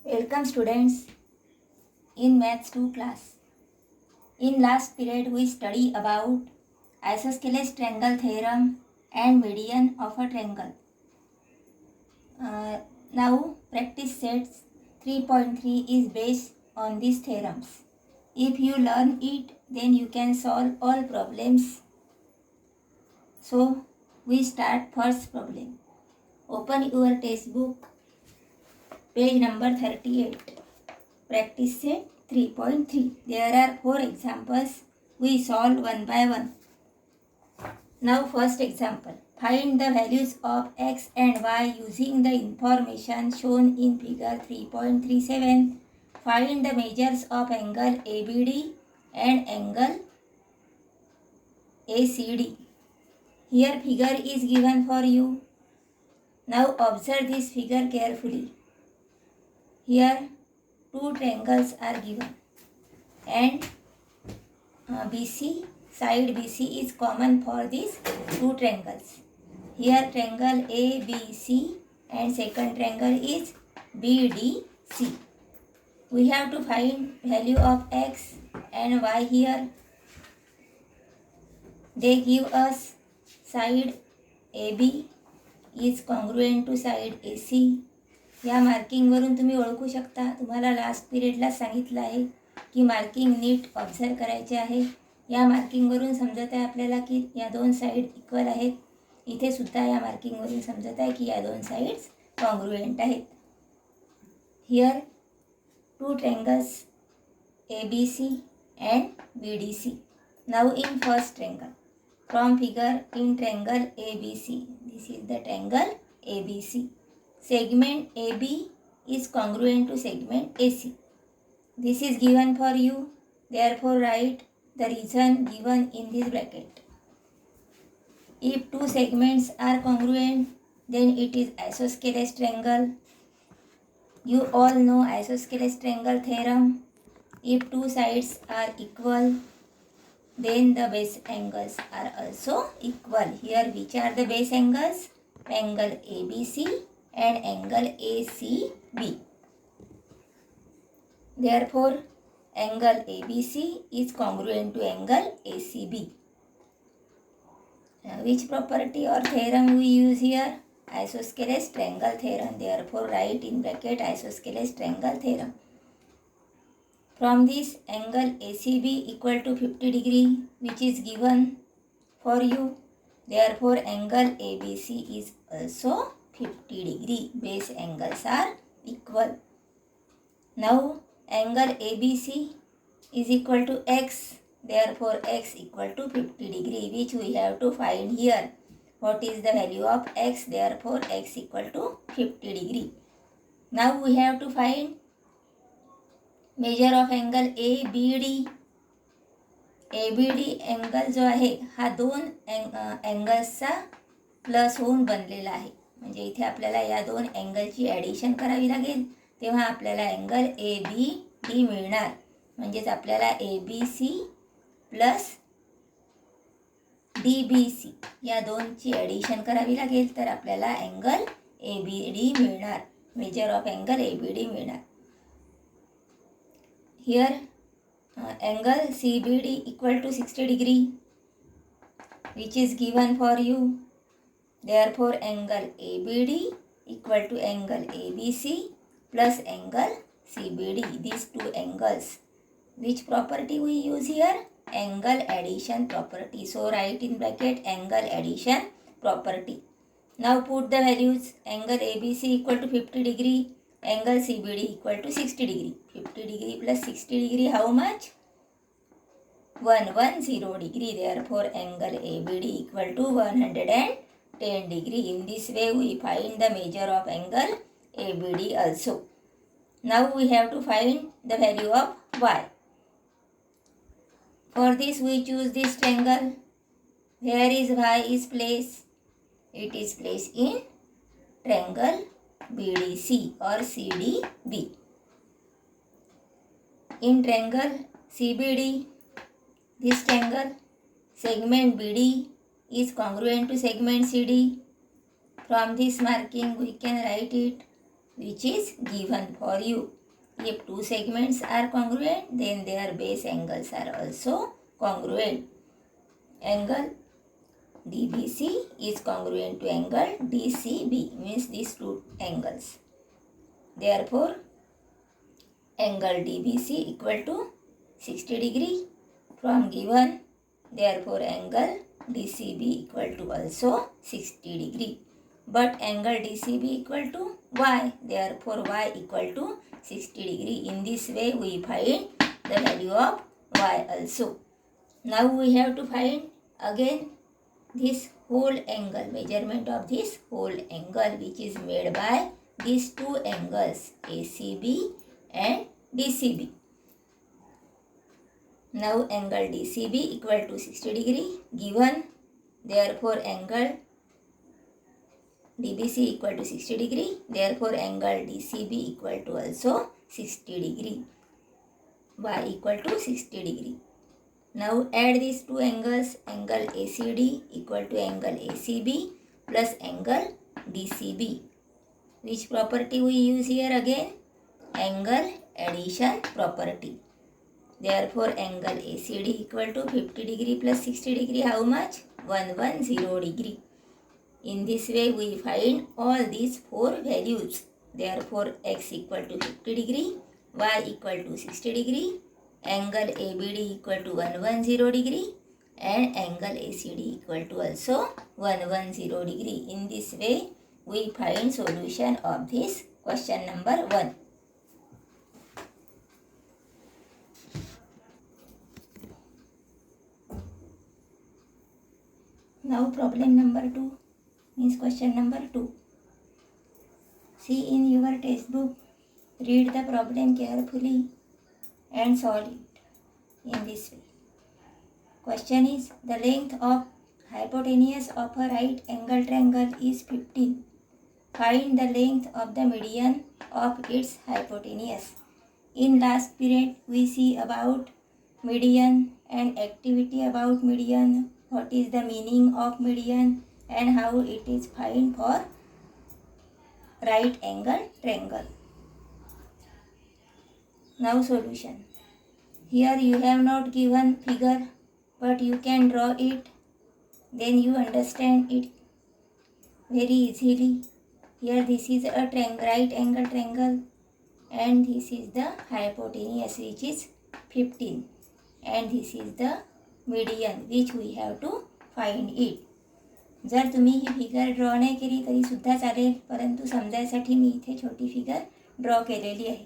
Welcome students in Maths 2 class. In last period we study about isosceles triangle theorem and median of a triangle. Now practice sets 3.3 is based on these theorems. If you learn it, then you can solve all problems. So we start first problem. Open your textbook, page number 38. Practice set 3.3. There are 4 examples. We solve one by one. Now first example. Find the values of x and y using the information shown in figure 3.37. Find the measures of angle ABD and angle ACD. Here figure is given for you. Now observe this figure carefully. Here two triangles are given and BC, side BC is common for these two triangles. Here triangle ABC and second triangle is BDC. We have to find value of x and y here. They give us side AB is congruent to side AC. या मार्किंगवरून तुम्ही ओळखू शकता. तुम्हाला last पिरियडला सांगितलं आहे की marking NEET observe करायचे आहे. या मार्किंगवरून समजत आहे आपल्याला की या दोन साईड इक्वल आहेत. इथे सुद्धा या मार्किंगवरून समजत आहे की या दोन साईड्स कॉन्ग्रुएंट आहेत. Here two triangles ABC and BDC. Now in first triangle, from figure in triangle ABC, this is the triangle ABC. Segment AB is congruent to segment AC. This is given for you. Therefore write the reason given in this bracket. If two segments are congruent, then it is isosceles triangle. You all know isosceles triangle theorem. If two sides are equal, then the base angles are also equal. Here which are the base angles? Angle ABC and angle ACB. Therefore, angle ABC is congruent to angle ACB. Now, which property or theorem we use here? Isosceles triangle theorem. Therefore, write in bracket isosceles triangle theorem. From this, angle ACB equal to 50 degree, which is given for you. Therefore, angle ABC is also 50 degree. Base angles are equal. Now, angle ABC is equal to x. Therefore, x equal to 50 degree, which we have to find here. What is the value of x? Therefore, x equal to 50 degree. Now, we have to find measure of angle ABD. ABD angle जो आहे हा दोन एंगल्सचा plus होऊन बनलेला आहे. म्हणजे इथे आपल्याला या दोन एंगलची ॲडिशन करावी लागेल, तेव्हा आपल्याला एंगल ABD मिळणार. म्हणजेच आपल्याला ABC प्लस DBC या दोनची ॲडिशन करावी लागेल, तर आपल्याला एंगल ABD मिळणार. मेजर ऑफ एंगल ABD मिळणार. Here angle CBD equal to 60 degree, which is given for you. Therefore, angle ABD equal to angle ABC plus angle CBD. These two angles. Which property we use here? Angle addition property. So write in bracket angle addition property. Now put the values. Angle ABC equal to 50 degree. Angle CBD equal to 60 degree. 50 degree plus 60 degree, how much? 110 degree. Therefore, angle ABD equal to 110 degree. In this way, we find the measure of angle ABD also. Now, we have to find the value of y. For this, we choose this triangle. Where is y is placed? It is placed in triangle BDC or CDB. In triangle CBD, this triangle segment BD is congruent to segment CD. From this marking we can write it. which is given for you. If two segments are congruent, then their base angles are also congruent. Angle DBC is congruent to angle DCB, means these two angles. Therefore, angle DBC equal to 60 degree from given. Therefore, angle DCB equal to also 60 degree. But angle DCB equal to y. Therefore, y equal to 60 degree. In this way, we find the value of y also. Now, we have to find again this whole angle, measurement of this whole angle, which is made by these two angles ACB and DCB. Now angle DCB equal to 60 degree given. Therefore angle DBC equal to 60 degree. Therefore angle DCB equal to also 60 degree. Y equal to 60 degree. Now add these two angles. Angle ACD equal to angle ACB plus angle DCB. Which property we use here again? Angle addition property. Therefore, angle ACD equal to 50 degree plus 60 degree, how much? 110 degree. In this way, we find all these four values. Therefore, x equal to 50 degree, y equal to 60 degree, angle ABD equal to 110 degree, and angle ACD equal to also 110 degree. In this way, we find solution of this question number 1. Now problem number 2 means question number 2. See in your textbook, read the problem carefully and solve it in this way. Question is, the length of hypotenuse of a right angle triangle is 15. Find the length of the median of its hypotenuse. In last period, we see about median and activity about median, what is the meaning of median and how it is found for right angle triangle. Now solution. Here you have not given figure, but you can draw it, then you understand it very easily. Here this is a right angle triangle and this is the hypotenuse, which is 15, and this is the median which we have to find it. जर तुम्ही ही figure draw नाही केली तरी सुद्धा चालेल, परंतु समजायसाठी मी इथे छोटी फिगर ड्रॉ केलेली आहे.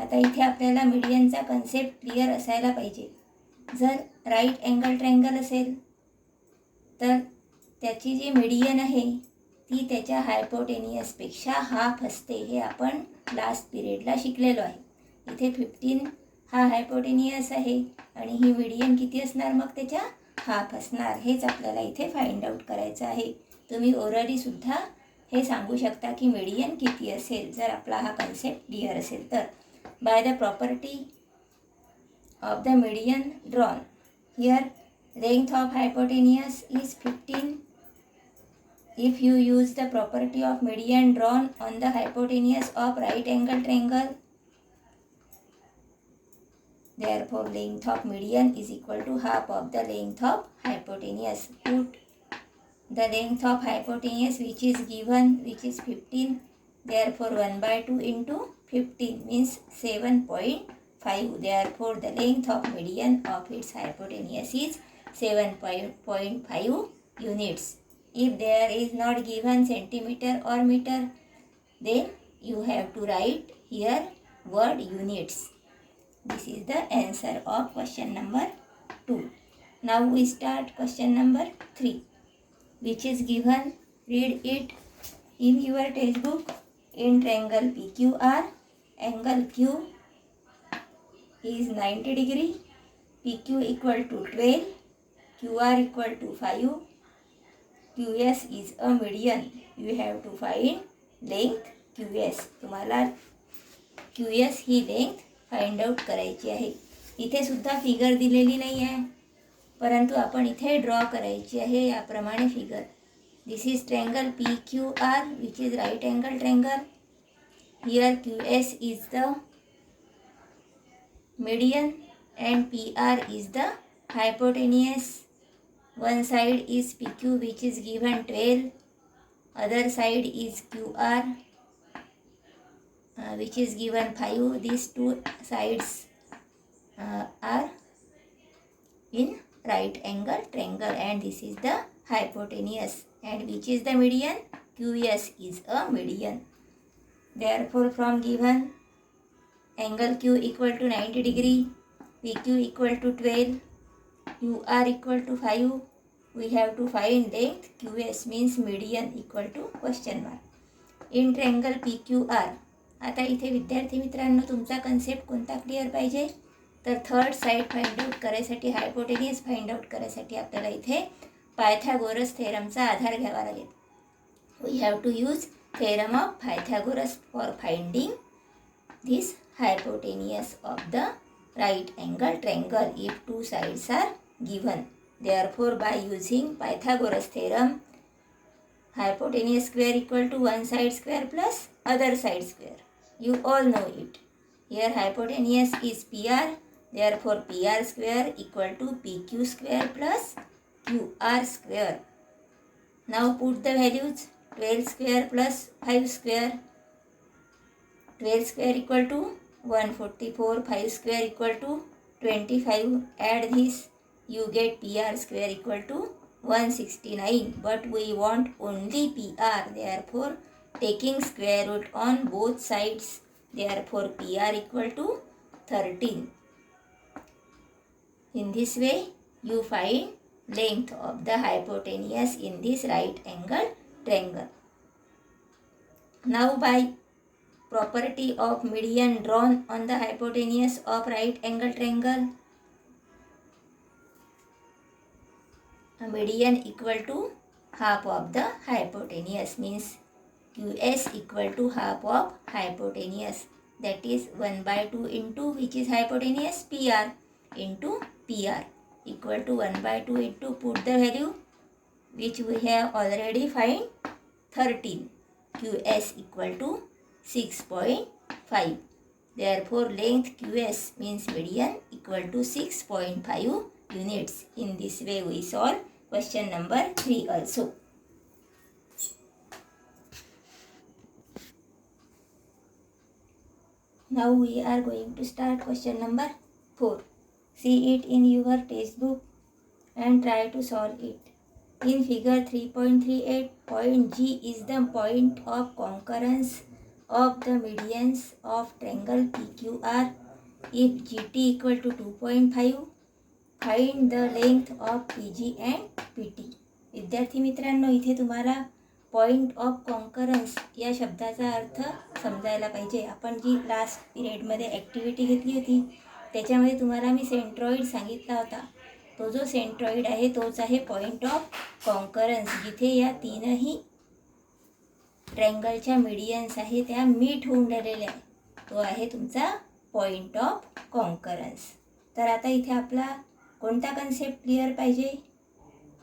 आता इथे आपल्याला मीडियनचा कन्सेप्ट क्लिअर असायला पाहिजे. जर राईट अँगल ट्रायंगल असेल तर त्याची जी मीडियन आहे ती त्याच्या हायपोटेनियसपेक्षा हाफ असते. हे आपण लास्ट पिरियडला शिकलेलो आहे. इथे 15 हा हायपोटेनियस आहे आणि ही मीडियन किती असणार, मग त्याच्या हाफ असणार. हेच आपल्याला इथे फाइंड आउट करायचं आहे. तुम्ही ओरली सुद्धा हे सांगू शकता की मीडियन किती असेल जर आपला हा कन्सेप्ट क्लिअर असेल तर. By the property of the median drawn, here length of hypotenuse is 15. If you use the property of median drawn on the hypotenuse of right angle triangle, therefore length of median is equal to half of the length of hypotenuse. Put the length of hypotenuse which is given, which is 15. Therefore 1/2 into 15 means 7.5. Therefore the length of median of its hypotenuse is 7.5 units. If there is not given centimeter or meter, then you have to write here word units. This is the answer of question number 2. Now we start question number 3, which is given. Read it in your textbook. In triangle PQR, angle Q is 90 degree, PQ equal to 12, QR equal to 5. QS is a median. You have to find length QS. तुम्हाला QS ही length find out करायची आहे. इथे सुद्धा figure दिलेली नाही आहे, परंतु आपण इथे ड्रॉ करायची आहे याप्रमाणे figure. This is triangle PQR which is right angle triangle. Here QS is the median and PR is the hypotenuse. One side is PQ which is given 12, other side is QR which is given 5. These two sides are in right angle triangle and this is the hypotenuse. And which is the median? QS is a median. Therefore, from given angle Q equal to 90 degree, PQ equal to 12, QR equal to 5, we have to find length QS means median equal to question mark. In triangle PQR. आता इथे विद्यार्थी मित्रांनो तुमचा concept कोणता clear पाहिजे? तर third side find out करायसाठी, hypotenuse find out करायसाठी आपल्याला इथे पायथागोरस थेरमचा आधार घ्यावा लागेल. We have to use theorem of Pythagoras for finding this hypotenuse of the right angle triangle if two sides are given. Therefore, by using Pythagoras theorem, hypotenuse square equal to one side square plus other side square. You all know it. Here hypotenuse is PR. Therefore, PR square equal to PQ square plus QR square. Now put the values. 12 square plus 5 square. 12 square equal to 144, 5 square equal to 25. Add this, you get PR square equal to 169. But we want only PR. Therefore, taking square root on both sides. Therefore, PR equal to 13. In this way, you find length of the hypotenuse in this right angle triangle. Now, by property of median drawn on the hypotenuse of right angle triangle, a median equal to half of the hypotenuse means QS equal to half of hypotenuse, that is 1 by 2 into which is hypotenuse PR into PR equal to 1 by 2 into, put the value which we have already find, 13. QS equal to 6.5. Therefore, length QS means median equal to 6.5 units. In this way, we solve question number 3 also. Now we are going to start question number 4. See it in your textbook and try to solve it. In figure 3.38, point G is the point of concurrence of the medians of triangle PQR. If GT equal to 2.5, find the length of PG and PT. विद्यार्थी मित्रांनो, इथे तुम्हाला point of concurrence या शब्दाचा अर्थ समजायला पाहिजे. आपण जी last पिरियडमध्ये ॲक्टिव्हिटी घेतली होती त्याच्यामध्ये तुम्हाला मी सेंट्रॉइड सांगितला होता. तो जो सेंट्रॉइड आहे तोच आहे पॉइंट ऑफ कॉन्करन्स, जिथे या तीनही ट्रँगलच्या मिडियन्स आहे त्या मीट होऊन राहिलेल्या आहे. तो आहे तुमचा पॉइंट ऑफ कॉन्करन्स. तर आता इथे आपला कोणता कन्सेप्ट क्लिअर पाहिजे?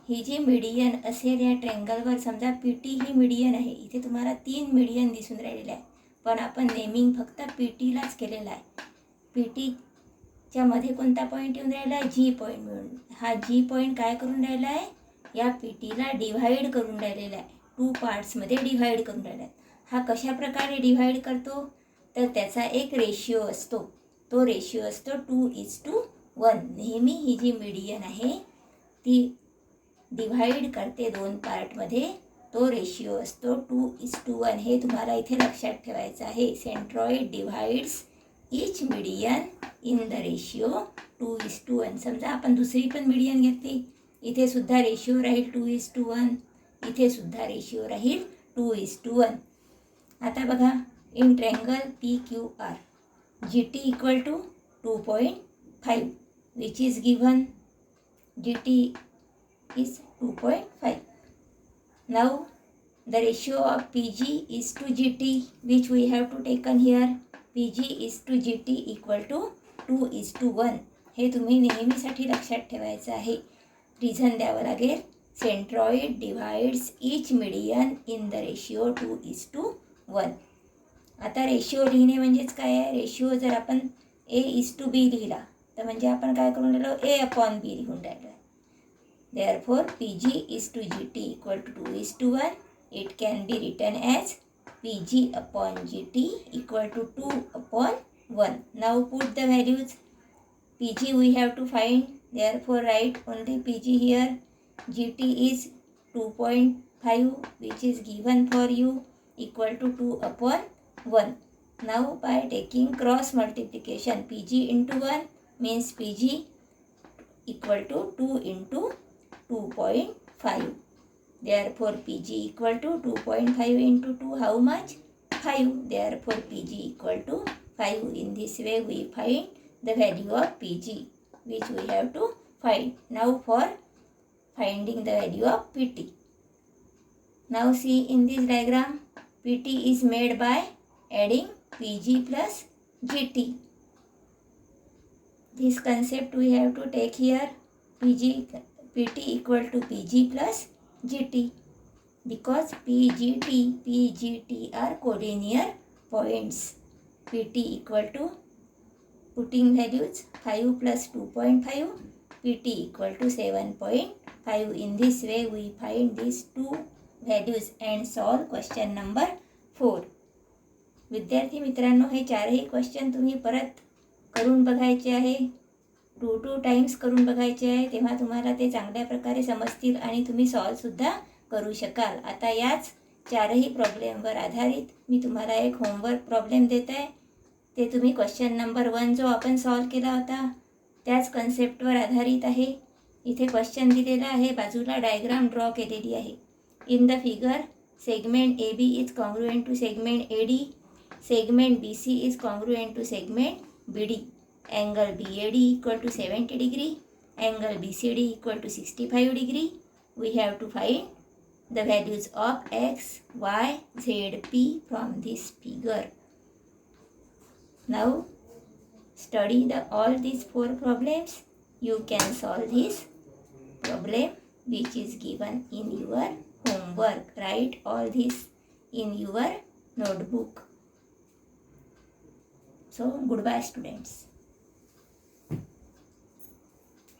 ही जी मीडियन असेल या ट्रँगलवर, समजा पी टी ही मीडियन आहे. इथे तुम्हाला 3 मीडियन दिसून राहिलेले आहे, पण आपण नेमिंग फक्त पी टीलाच केलेलं आहे. पी टीच्या मध्ये कोणता पॉईंट येऊन राहिला आहे? जी पॉईंट मिळून. हा जी पॉईंट काय करून राहिला आहे? या पी टीला डिव्हाइड करून राहिलेला आहे, 2 पार्ट्समध्ये डिव्हाइड करून राहिला आहे. हा कशा प्रकारे डिव्हाइड करतो? तर त्याचा एक रेशिओ असतो. तो रेशिओ असतो 2:1. नेहमी ही जी मीडियन आहे ती डिव्हाइड करते 2 पार्टमध्ये. तो रेशिओ असतो 2:1. हे तुम्हाला इथे लक्षात ठेवायचं आहे. Centroid divides each median in the ratio 2:1. समजा आपण दुसरी पण मीडियन घेतली, इथे सुद्धा रेशिओ राहील 2:1. इथे सुद्धा रेशिओ राहील 2:1. आता बघा, in triangle PQR GT equal to 2.5 which is given. GT is 2.5. Now the ratio of PG is to GT which we have to taken here. PG is to GT equal to 2:1. हे तुम्ही नेहमीसाठी लक्षात ठेवायचं आहे. Reason द्यावं लागेल. Centroid divides each median in the ratio 2:1. आता ratio लिहिणे म्हणजेच काय आहे, रेशिओ जर आपण A:B लिहिला तर म्हणजे आपण काय करून राहिलो, A/B लिहून राहिलो आहे. Therefore PG:GT equal to 2:1. It can be written as PG/GT equal to 2/1. Now put the values. PG we have to find, therefore write only PG here. GT is 2.5 which is given for you equal to 2/1. Now by taking cross multiplication, PG into 1 means PG equal to 2 into 2.5. Therefore PG equal to 2.5 into 2, how much? 5. Therefore PG equal to 5. In this way we find the value of PG which we have to find. Now for finding the value of PT. Now see in this diagram, PT is made by adding PG plus GT. This concept we have to take here. PT equal to PG plus GT, because PGT are collinear points. PT equal to, putting values, 5 plus 2.5, PT equal to 7.5. In this way we find these two values and solve question number 4. विद्यार्थी मित्रांनो, हे चारही question तुम्ही परत करून बघायचे आहे, 2 times करून बघायचे आहे, तेव्हा तुम्हाला ते चांगल्या प्रकारे समजतील आणि तुम्ही सॉल्वसुद्धा करू शकाल. आता याच चारही प्रॉब्लेमवर आधारित मी तुम्हाला एक होमवर्क प्रॉब्लेम देत आहे. ते तुम्ही क्वेश्चन नंबर 1 जो आपण सॉल्व केला होता त्याच कन्सेप्टवर आधारित आहे. इथे क्वेश्चन दिलेला आहे, बाजूला डायग्राम ड्रॉ केलेली आहे. In the figure segment AB is congruent to segment AD. Segment BC is congruent to segment BD. Angle BAD equal to 70 degree. Angle BCD equal to 65 degree. We have to find the values of X, Y, Z, P from this figure. Now study all these 4 problems. You can solve this problem which is given in your homework. Write all this in your notebook. So goodbye students.